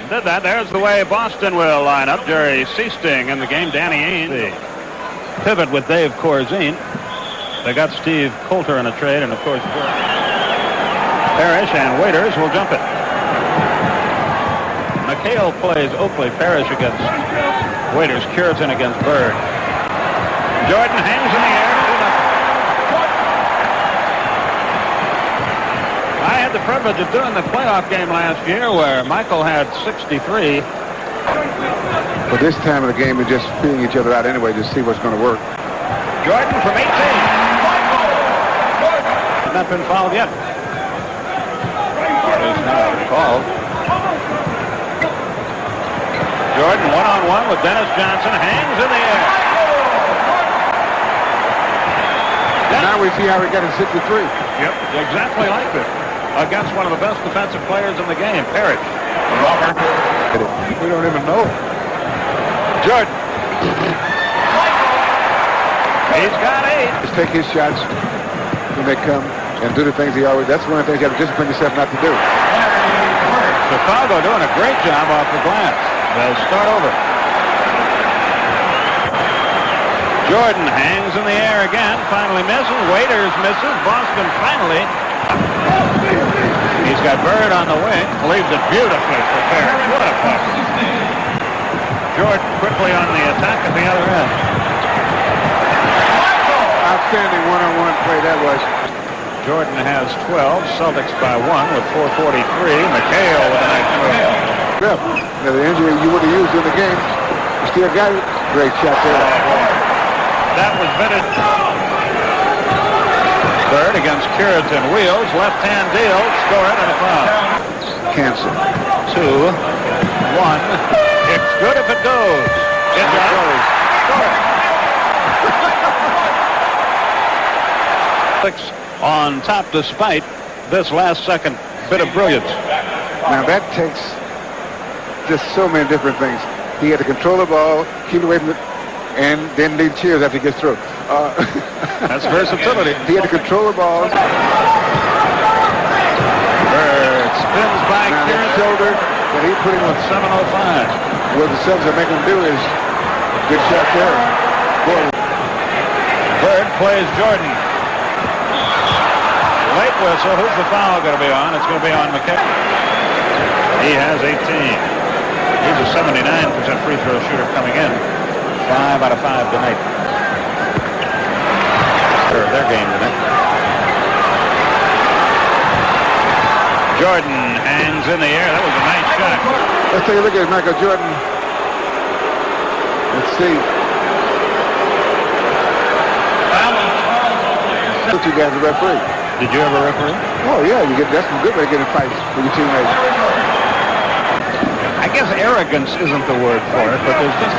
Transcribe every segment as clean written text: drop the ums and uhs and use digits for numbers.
did that. There's the way Boston will line up. Jerry Seasting in the game. Danny Ainge. The pivot with Dave Corzine. They got Steve Coulter in a trade, and of course Parrish and Waiters will jump it. McHale plays Oakley. Parrish against Waiters. Curitan against Bird. Jordan hangs in the air. I had the privilege of doing the playoff game last year where Michael had 63. But this time of the game, we're just feeling each other out anyway to see what's going to work. Jordan from 18. Not been fouled yet. He's not called. Jordan one-on-one with Dennis Johnson. Hangs in the air. Now we see how he got his 63. Yep, exactly like it. Against one of the best defensive players in the game, Parrish. We don't even know. Jordan. He's got 8. Just take his shots when they come and do the things he always. That's one of the things you have to discipline yourself not to do. Chicago doing a great job off the glass. They'll start over. Jordan hangs in the air again. Finally misses. Waiters misses. Boston finally. He's got Bird on the wing. Leaves it beautifully for Parrish. What a puck. Jordan quickly on the attack at the other end. Outstanding one-on-one play that was. Jordan has 12. Celtics by 1 with 4:43. McHale with a nice move. Yeah. Now the injury you would have used in the game, you still got it. Great shot there. That was Bennett. Bird against Curitan. Wheels. Left-hand deal. Score it and a foul. Cancel. 2, 1. It's good if it goes. It goes. Score it. On top despite this last second bit of brilliance. Now that takes just so many different things. He had to control the ball, keep it away from it, and then lead cheers after he gets through. That's versatility. He had to control the ball. Bird spins by Curitan. Shoulder that he put him on 7:05. What the Celtics are making him do is good shot there. Bird plays Jordan. Late whistle. Who's the foul going to be on? It's going to be on McKay. He has 18. He's a 79% free throw shooter coming in. 5 out of 5 tonight. Their game tonight. Jordan hangs in the air. That was a nice shot. Let's take a look at Michael Jordan. Let's see. Put you guys a referee. Did you ever referee? Oh yeah, that's some good way to get in fights with your teammates. I guess arrogance isn't the word for it, but there's just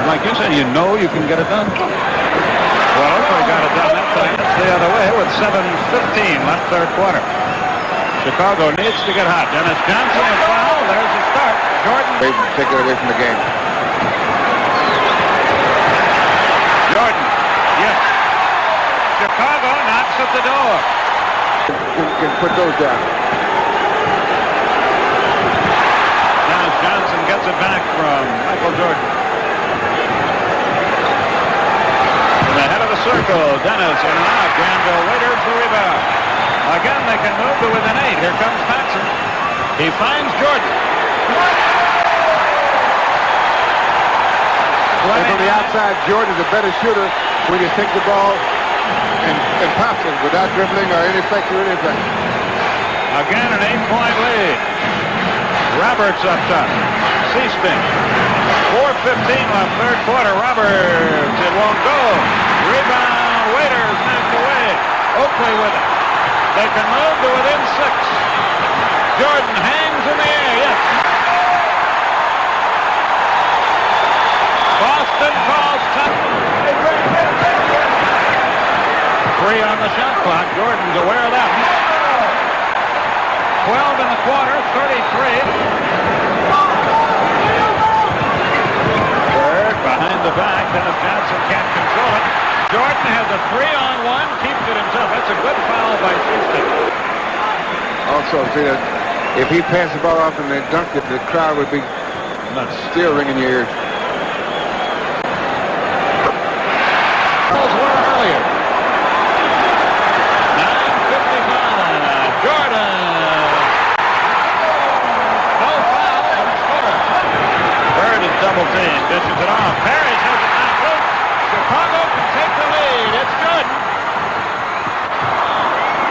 like you said, you know you can get it done. Well, Oakley got it done that time. It's the other way with 7:15 left third quarter. Chicago needs to get hot. Dennis Johnson, the foul. There's the start. Jordan. Take it away from the game. Jordan. Yes. Chicago knocks at the door. Can put those down. Dennis Johnson gets it back from Michael Jordan. In the head of the circle, Dennis in and out. Granville Waiters the rebound. Again, they can move to within 8. Here comes Paxson. He finds Jordan. And from the outside, Jordan is a better shooter when he takes the ball and pops it without dribbling or any fake or anything. Again, an 8-point lead. Roberts up top. Seasting. 4:15 left third quarter. Roberts, it won't go. Rebound. Waiters knocked away. Oakley with it. They can move to within 6. Jordan hangs in the air. Yes. Boston calls time. 3 on the shot clock. Jordan's aware of that. 12 in the quarter. 33. Bird behind the back. Dennis Johnson can't control it. Jordan has a 3-on-1. Keeps it himself. That's a good foul by Houston. Also, see that If he passed the ball off and they dunked it, the crowd would be still ringing your ears. Those were earlier. 9:55. Jordan. No foul and a score. Bird is double teamed. Dishes it off. Parrish has it knocked loose. Chicago can take the lead. It's good.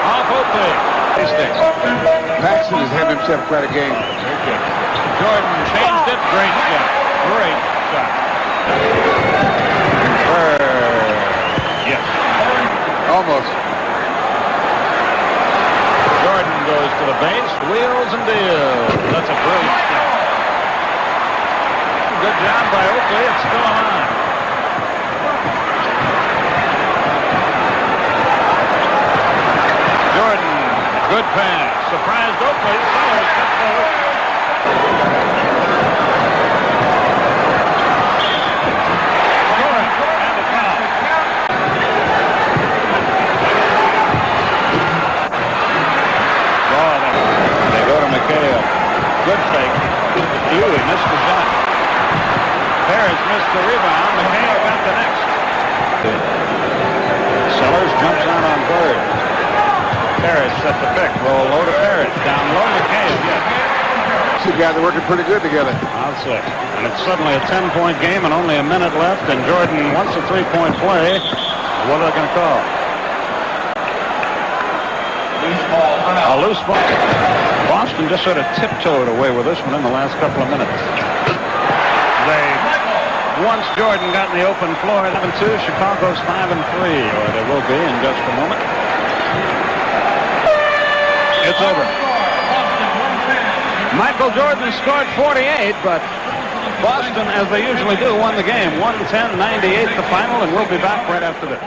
Off Oakley. Paxson is having himself quite a game. Jordan changed it. Great shot. Great shot. Yes. Almost. Jordan goes to the base. Wheels and deals. That's a great shot. Good job by Oakley. It's still alive. Jordan. Good pass. Surprised Oakley. Sellers gets close. And a foul. They go to McHale. Good fake. He missed the shot. Harris missed the rebound. McHale got the next. Sellers jumps out on Bird. Parrish set the pick. Roll low to Parrish. Down low to McHale. Yes. Two guys are working pretty good together. I'll say. And it's suddenly a 10-point game and only a minute left. And Jordan wants a 3-point play. What are they going to call? A loose ball. Boston just sort of tiptoed away with this one in the last couple of minutes. Once Jordan got in the open floor, 11-2. Chicago's 5-3, or they will be in just a moment. It's over. Michael Jordan scored 48, but Boston, as they usually do, won the game. 110-98 the final, and we'll be back right after this.